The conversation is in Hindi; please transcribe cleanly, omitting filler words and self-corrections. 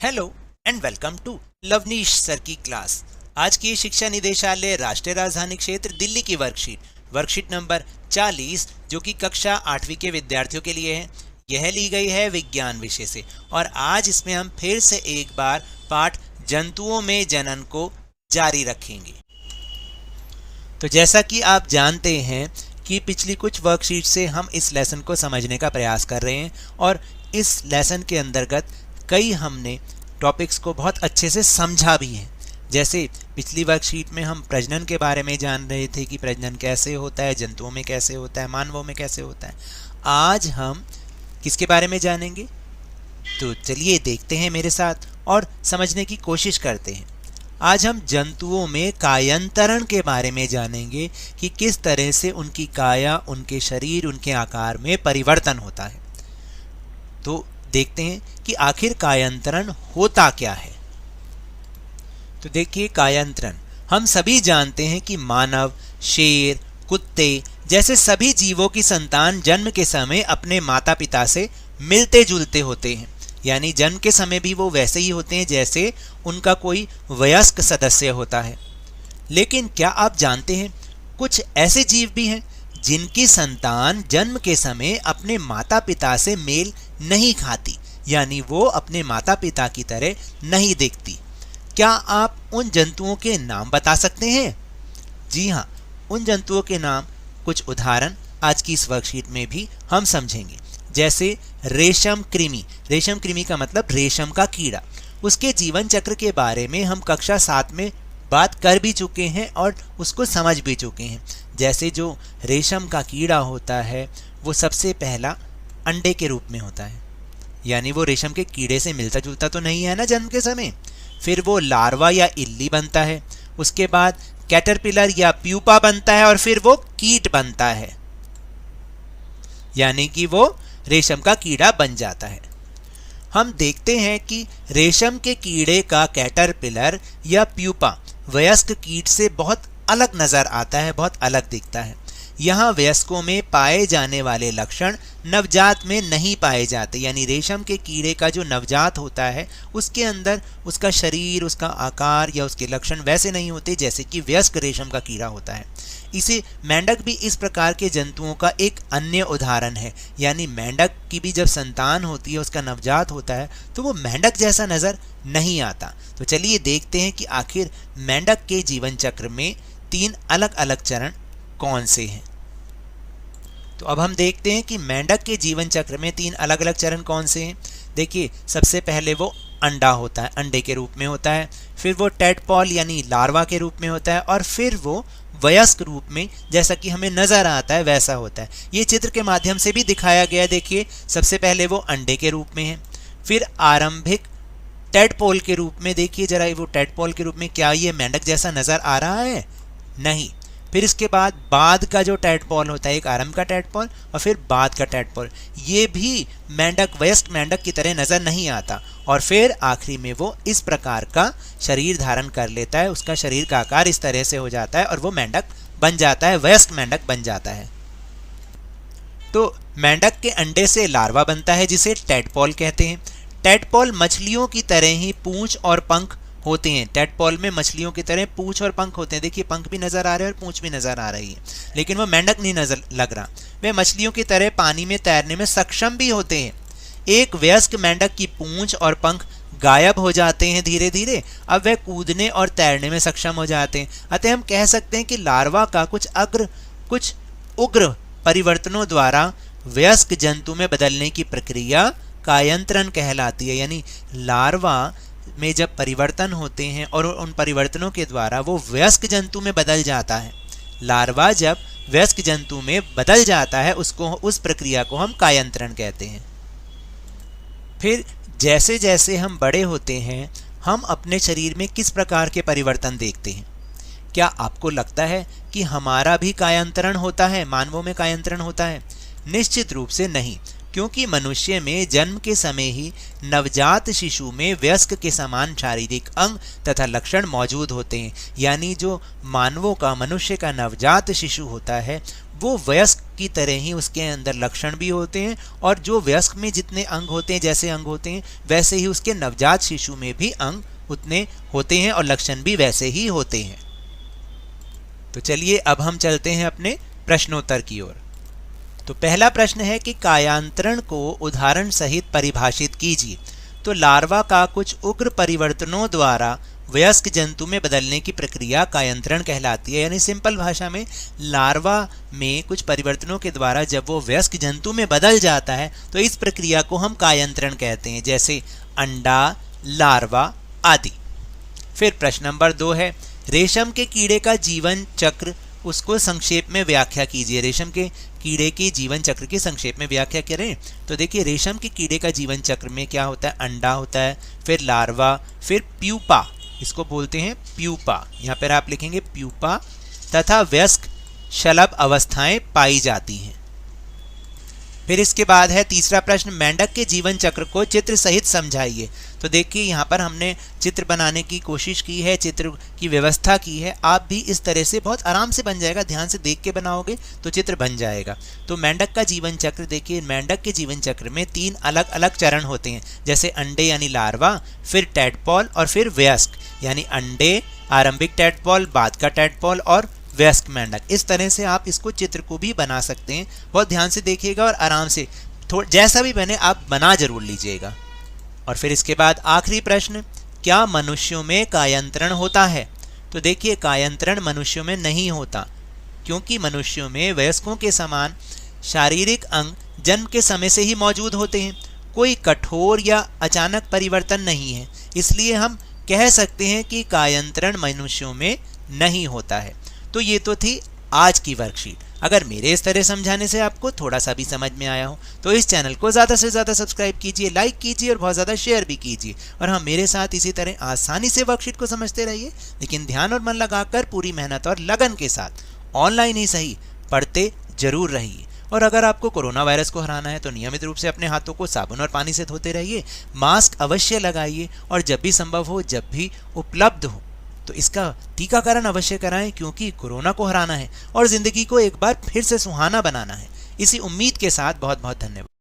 Hello and welcome to Lavneesh sir की क्लास। आज की शिक्षा निदेशालय राष्ट्रीय राजधानी क्षेत्र दिल्ली की वर्कशीट नंबर 40 जो कि कक्षा 8वीं के विद्यार्थियों के लिए है, यह ली गई है विज्ञान विषय से। और आज इसमें हम फिर से एक बार पाठ जंतुओं में जनन को जारी रखेंगे। तो जैसा कि आप जानते हैं कि पिछली कुछ वर्कशीट से हम इस लेसन को समझने का प्रयास कर रहे हैं और इस लेसन के अंतर्गत कई हमने टॉपिक्स को बहुत अच्छे से समझा भी है। जैसे पिछली वर्कशीट में हम प्रजनन के बारे में जान रहे थे कि प्रजनन कैसे होता है, जंतुओं में कैसे होता है, मानवों में कैसे होता है। आज हम किसके बारे में जानेंगे? तो चलिए देखते हैं मेरे साथ और समझने की कोशिश करते हैं। आज हम जंतुओं में कायांतरण के बारे में जानेंगे कि किस तरह से उनकी काया, उनके शरीर, उनके आकार में परिवर्तन होता है। तो देखते हैं कि आखिर कायांतरण होता क्या है। तो देखिए, कायांतरण हम सभी जानते हैं कि मानव, शेर, कुत्ते जैसे सभी जीवों की संतान जन्म के समय अपने माता पिता से मिलते जुलते होते हैं। यानी जन्म के समय भी वो वैसे ही होते हैं जैसे उनका कोई वयस्क सदस्य होता है। लेकिन क्या आप जानते हैं कुछ ऐसे जीव भी हैं जिनकी संतान जन्म के समय अपने माता पिता से मेल नहीं खाती, यानी वो अपने माता पिता की तरह नहीं दिखती। क्या आप उन जंतुओं के नाम बता सकते हैं? जी हाँ, उन जंतुओं के नाम कुछ उदाहरण आज की इस वर्कशीट में भी हम समझेंगे। जैसे रेशम कृमि। रेशम कृमि का मतलब रेशम का कीड़ा। उसके जीवन चक्र के बारे में हम कक्षा 7 में बात कर भी चुके हैं और उसको समझ भी चुके हैं। जैसे जो रेशम का कीड़ा होता है वो सबसे पहला अंडे के रूप में होता है, यानी वो रेशम के कीड़े से मिलता जुलता तो नहीं है ना जन्म के समय। फिर वो लार्वा या इल्ली बनता है, उसके बाद कैटरपिलर या प्यूपा बनता है और फिर वो कीट बनता है, यानी कि वो रेशम का कीड़ा बन जाता है। हम देखते हैं कि रेशम के कीड़े का कैटरपिलर या प्यूपा वयस्क कीट से बहुत अलग नजर आता है, बहुत अलग दिखता है। यहाँ वयस्कों में पाए जाने वाले लक्षण नवजात में नहीं पाए जाते, यानी रेशम के कीड़े का जो नवजात होता है उसके अंदर उसका शरीर, उसका आकार या उसके लक्षण वैसे नहीं होते जैसे कि वयस्क रेशम का कीड़ा होता है। इसे मेंढक भी इस प्रकार के जंतुओं का एक अन्य उदाहरण है। यानी मेंढक की भी जब संतान होती है, उसका नवजात होता है, तो वो मेंढक जैसा नजर नहीं आता। तो चलिए देखते हैं कि आखिर मेंढक के जीवन चक्र में 3 अलग अलग चरण कौन से हैं। तो अब हम देखते हैं कि मेंढक के जीवन चक्र में 3 अलग अलग चरण कौन से हैं। देखिए, सबसे पहले वो अंडा होता है, अंडे के रूप में होता है। फिर वो टेडपॉल यानी लार्वा के रूप में होता है और फिर वो वयस्क रूप में जैसा कि हमें नजर आता है वैसा होता है। ये चित्र के माध्यम से भी दिखाया गया। देखिए, सबसे पहले वो अंडे के रूप में है, फिर आरंभिक टेडपॉल के रूप में। देखिए जरा, वो टेडपॉल के रूप में क्या ये मेंढक जैसा नजर आ रहा है? नहीं। फिर इसके बाद का जो टेडपॉल होता है, एक आरंभ का टेडपॉल और फिर बाद का टेडपॉल, ये भी मेंढक, वयस्क मेंढक की तरह नजर नहीं आता। और फिर आखिरी में वो इस प्रकार का शरीर धारण कर लेता है, उसका शरीर का आकार इस तरह से हो जाता है और वो मेंढक बन जाता है, वयस्क मेंढक बन जाता है। तो मेंढक के अंडे से लार्वा बनता है जिसे टेडपॉल कहते हैं। टेडपॉल मछलियों की तरह ही पूंछ और पंख होते हैं। टेडपॉल में मछलियों की तरह पूंछ और पंख होते हैं। देखिए, पंख भी नजर आ रहे हैं और पूंछ भी नजर आ रही है, लेकिन वो मेंढक नहीं नजर लग रहा। वे मछलियों की तरह पानी में तैरने में सक्षम भी होते हैं। एक वयस्क मेंढक की पूंछ और पंख गायब हो जाते हैं धीरे धीरे, अब वह कूदने और तैरने में सक्षम हो जाते हैं। अतः हम कह सकते हैं कि लार्वा का कुछ उग्र परिवर्तनों द्वारा वयस्क जंतु में बदलने की प्रक्रिया कायांतरण कहलाती है। यानी लार्वा में जब परिवर्तन होते हैं और उन परिवर्तनों के द्वारा वो वयस्क जंतु में बदल जाता है। लार्वा जब वयस्क जंतु में बदल जाता है, उस प्रक्रिया को हम कायांतरण कहते हैं। फिर जैसे जैसे हम बड़े होते हैं, हम अपने शरीर में किस प्रकार के परिवर्तन देखते हैं? क्या आपको लगता है कि हमारा भी कायांतरण होता है, मानवों में कायांतरण होता है? निश्चित रूप से नहीं, क्योंकि मनुष्य में जन्म के समय ही नवजात शिशु में वयस्क के समान शारीरिक अंग तथा लक्षण मौजूद होते हैं। यानी जो मानवों का, मनुष्य का नवजात शिशु होता है वो वयस्क की तरह ही उसके अंदर लक्षण भी होते हैं, और जो वयस्क में जितने अंग होते हैं, जैसे अंग होते हैं, वैसे ही उसके नवजात शिशु में भी अंग उतने होते हैं और लक्षण भी वैसे ही होते हैं। तो चलिए अब हम चलते हैं अपने प्रश्नोत्तर की ओर। तो पहला प्रश्न है कि कायांतरण को उदाहरण सहित परिभाषित कीजिए। तो लार्वा का कुछ उग्र परिवर्तनों द्वारा वयस्क जंतु में बदलने की प्रक्रिया कायांतरण कहलाती है। यानी सिंपल भाषा में, लार्वा में कुछ परिवर्तनों के द्वारा जब वो वयस्क जंतु में बदल जाता है तो इस प्रक्रिया को हम कायांतरण कहते हैं, जैसे अंडा, लार्वा आदि। फिर प्रश्न नंबर 2 है, रेशम के कीड़े का जीवन चक्र, उसको संक्षेप में व्याख्या कीजिए। रेशम के कीड़े के जीवन चक्र की संक्षेप में व्याख्या करें तो देखिए, रेशम के कीड़े का जीवन चक्र में क्या होता है, अंडा होता है, फिर लार्वा, फिर प्यूपा, इसको बोलते हैं प्यूपा, यहाँ पर आप लिखेंगे प्यूपा, तथा वयस्क शलभ अवस्थाएं पाई जाती हैं। फिर इसके बाद है तीसरा प्रश्न, मेंढक के जीवन चक्र को चित्र सहित समझाइए। तो देखिए, यहाँ पर हमने चित्र बनाने की कोशिश की है, चित्र की व्यवस्था की है। आप भी इस तरह से बहुत आराम से बन जाएगा, ध्यान से देख के बनाओगे तो चित्र बन जाएगा। तो मेंढक का जीवन चक्र देखिए, मेंढक के जीवन चक्र में 3 अलग अलग चरण होते हैं, जैसे अंडे यानी लार्वा, फिर टैडपॉल और फिर वयस्क, यानी अंडे, आरंभिक टैडपॉल, बाद का टैडपॉल और वयस्क मेंढक। इस तरह से आप इसको चित्र को भी बना सकते हैं। बहुत ध्यान से देखिएगा और आराम से जैसा भी बने आप बना जरूर लीजिएगा। और फिर इसके बाद आखिरी प्रश्न, क्या मनुष्यों में कायांतरण होता है? तो देखिए, कायांतरण मनुष्यों में नहीं होता, क्योंकि मनुष्यों में वयस्कों के समान शारीरिक अंग जन्म के समय से ही मौजूद होते हैं। कोई कठोर या अचानक परिवर्तन नहीं है, इसलिए हम कह सकते हैं कि कायांतरण मनुष्यों में नहीं होता है। तो ये तो थी आज की वर्कशीट। अगर मेरे इस तरह समझाने से आपको थोड़ा सा भी समझ में आया हो तो इस चैनल को ज़्यादा से ज़्यादा सब्सक्राइब कीजिए, लाइक कीजिए और बहुत ज़्यादा शेयर भी कीजिए। और हाँ, मेरे साथ इसी तरह आसानी से वर्कशीट को समझते रहिए, लेकिन ध्यान और मन लगाकर पूरी मेहनत और लगन के साथ ऑनलाइन ही सही पढ़ते जरूर रहिए। और अगर आपको कोरोना वायरस को हराना है तो नियमित रूप से अपने हाथों को साबुन और पानी से धोते रहिए, मास्क अवश्य लगाइए, और जब भी संभव हो, जब भी उपलब्ध हो, तो इसका टीकाकरण अवश्य कराएं, क्योंकि कोरोना को हराना है और जिंदगी को एक बार फिर से सुहाना बनाना है। इसी उम्मीद के साथ बहुत बहुत धन्यवाद।